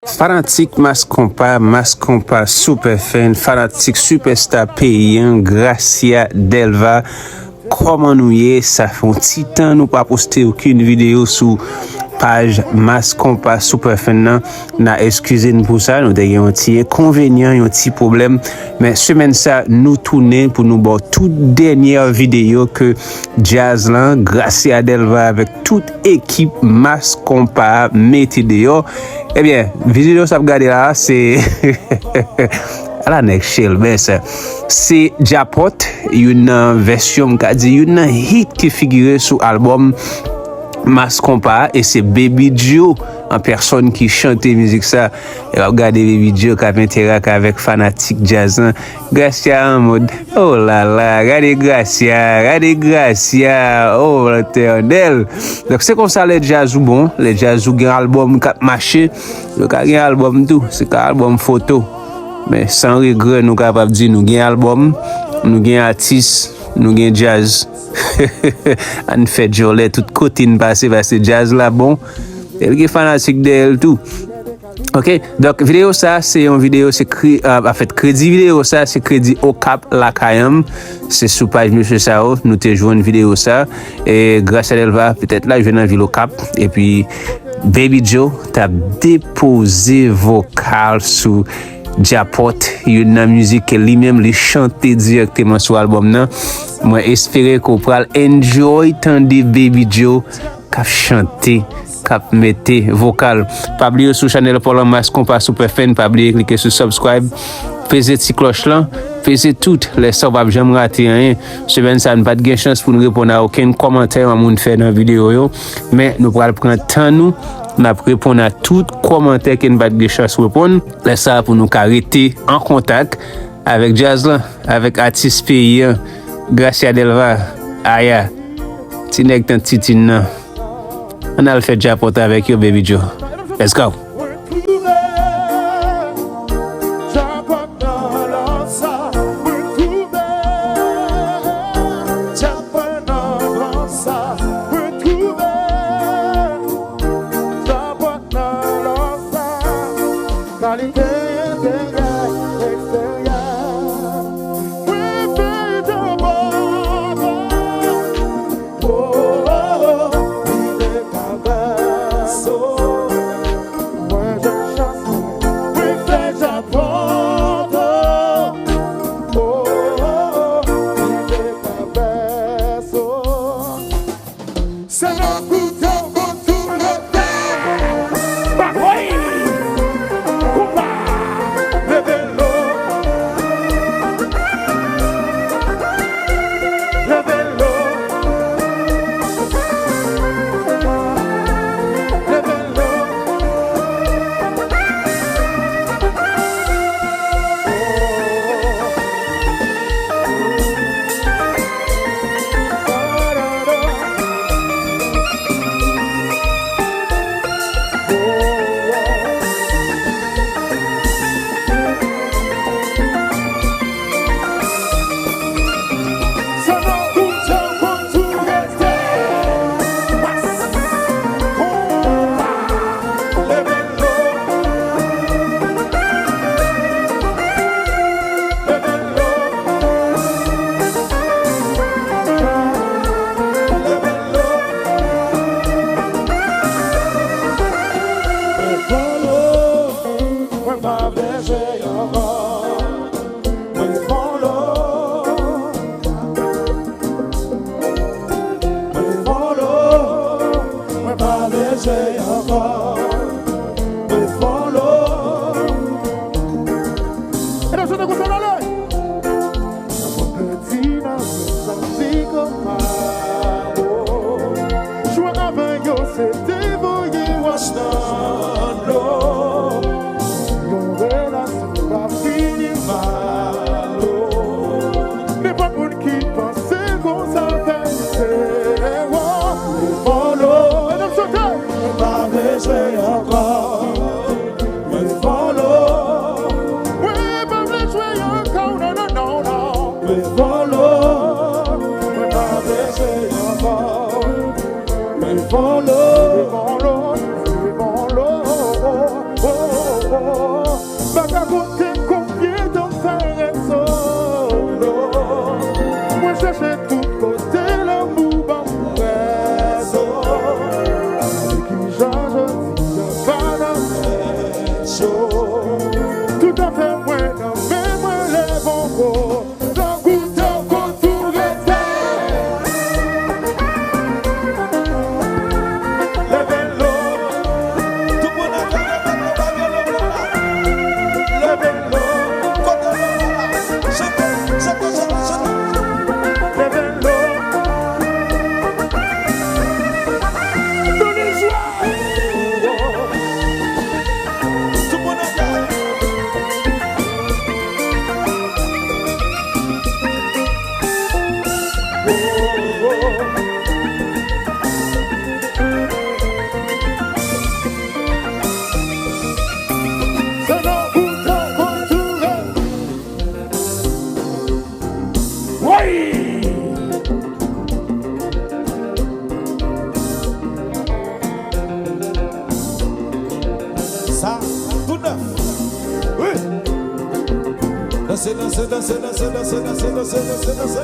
Fanatique Mascompa super fan, fanatique superstar paysan, Gracia Delva. Comment nous y est, ça fait un petit temps nous pas posté aucune vidéo sur page Mascompa super fan. Na excusez-nous pour ça, nous avons un petit inconvénient, un petit problème, mais semaine ça nous tourner pour nous voir toute dernière vidéo que Djazz la Gracia Delva avec toute équipe Mascompa mettez dehors. Eh bien, vidéo ça regarder là, c'est la next shell, c'est DJAPOT, une version qui dit une hit qui figure sur l'album Mascompa et c'est Baby Joe en personne qui chante musique ça. Et regardez Baby Joe qui a interact avec fanatique jazz. Gracia en mode oh là là, regardez Gracia, oh l'éternel. Donc c'est comme ça les jazz ou bon, les jazz ou gain album qui marché, le gain album tout, c'est un album photo. Mais sans regret nous capable dire nous gain album, nous gain artiste, nous gain jazz. On fait jolet toute côté passer parce que jazz là bon elle est fanatique d'elle tout. OK, donc vidéo ça c'est une vidéo c'est en fait crédit vidéo ça c'est crédit au cap la Kayam, c'est sous page monsieur Sao nous te joué une vidéo ça et grâce à elle va peut-être là je viens dans ville au cap et puis Baby Joe t'a déposé vocal sous DJAPOT, une musique que lui-même lui chanté directement sur l'album là. Moi espérer qu'on pourra enjoy tant de Baby Joe qu'a chanté, qu'a metté vocal. Pas oublier sur channel pour Mascompa super fan, pas oublier cliquer sur subscribe, peser petit cloche là, peser toutes les subs jamais rater rien. Semaine ça n'a pas de chance pour nous répondre à aucun commentaire à mon fait dans la vidéo yo, mais nous pourrons prendre temps nous n'a répondre à tout commentaire qui ne pas de chance répondre. Laisse ça pour nous arrêter en contact avec Jazz là, avec artiste paysan Gracia Delva. Aya. Tinek tan titin. On a le fait DJAPOT avec yo Baby Joe. Let's go. Follow, follow, follow, oh, oh. Ça, tout neuf. Oui. Dansez, dansez, dansez, dansez, dansez, dansez, dansez, dansez, dansez.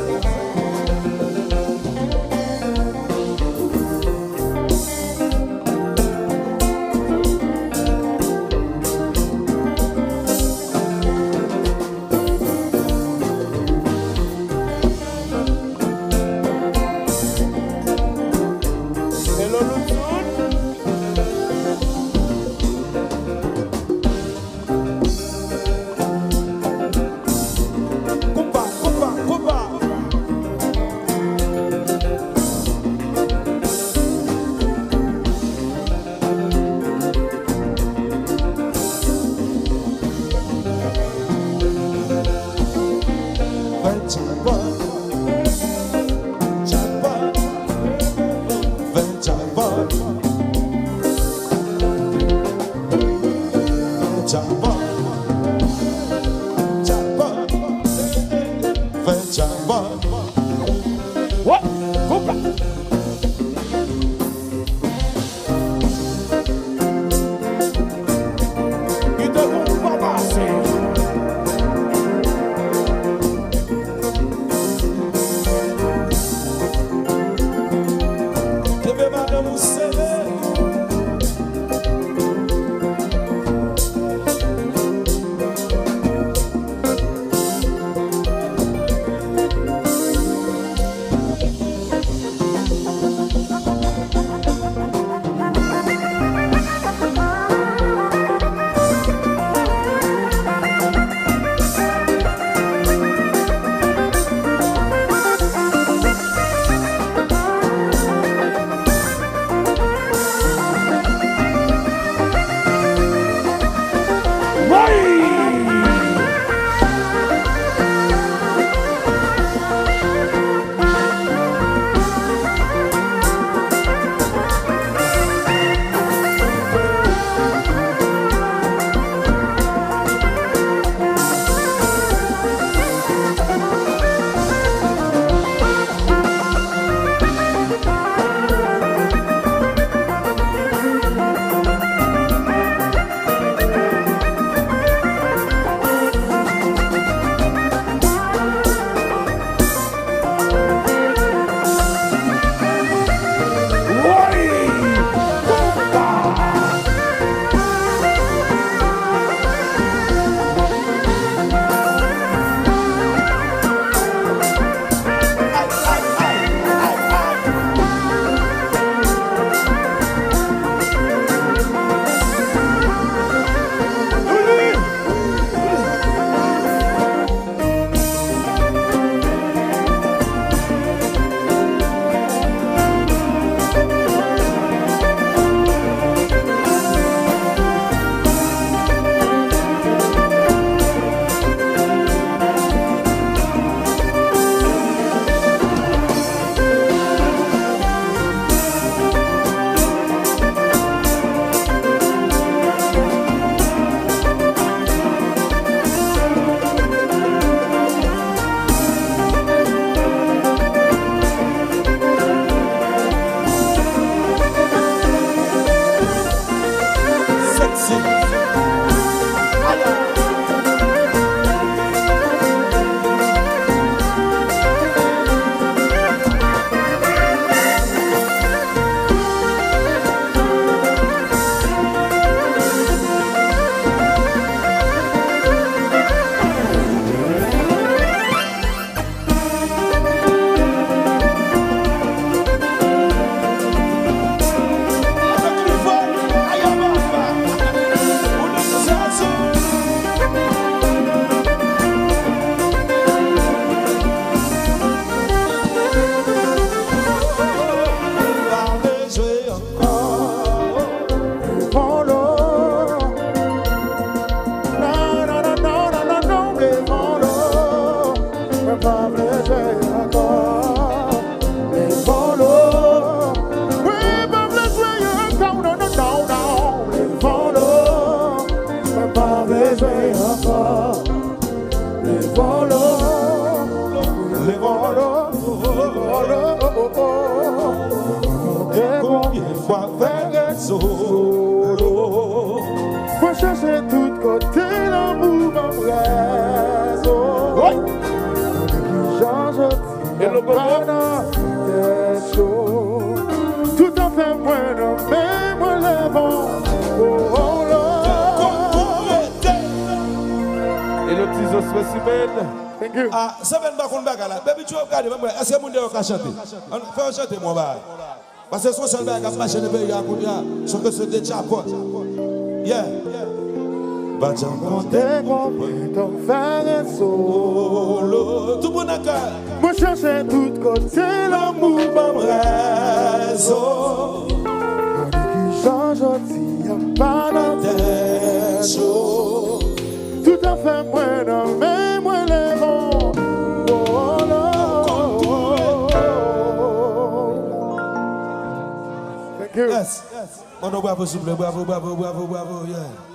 Combien de fois faire solo? Moi chercher tout côté l'amour m'embrasse. Change et le bonheur est chaud. Tout en fait moi non mais moi le vent. Oh là. Et le petit os spécimen. Thank you. Ah, ça vient pas qu'on bagarre là. Baby tu vas regarder même est-ce que mon Dieu va chanter? Fais chanter moi ba. Parce que son seul bagarre qui marche dans le pays à Kounia, c'est que c'est DJAPOT. Yeah. Bajam Comptez compris ton frère solo. tout bon accord. Moi chercher tout côté l'amour m'embrasse. Qui change aussi y'a pas d'intérêt. Tout à fait moi non mais moi les bons. Oh là. Thank you. Yes. Bravo, s'il vous plaît. Bravo. Yeah.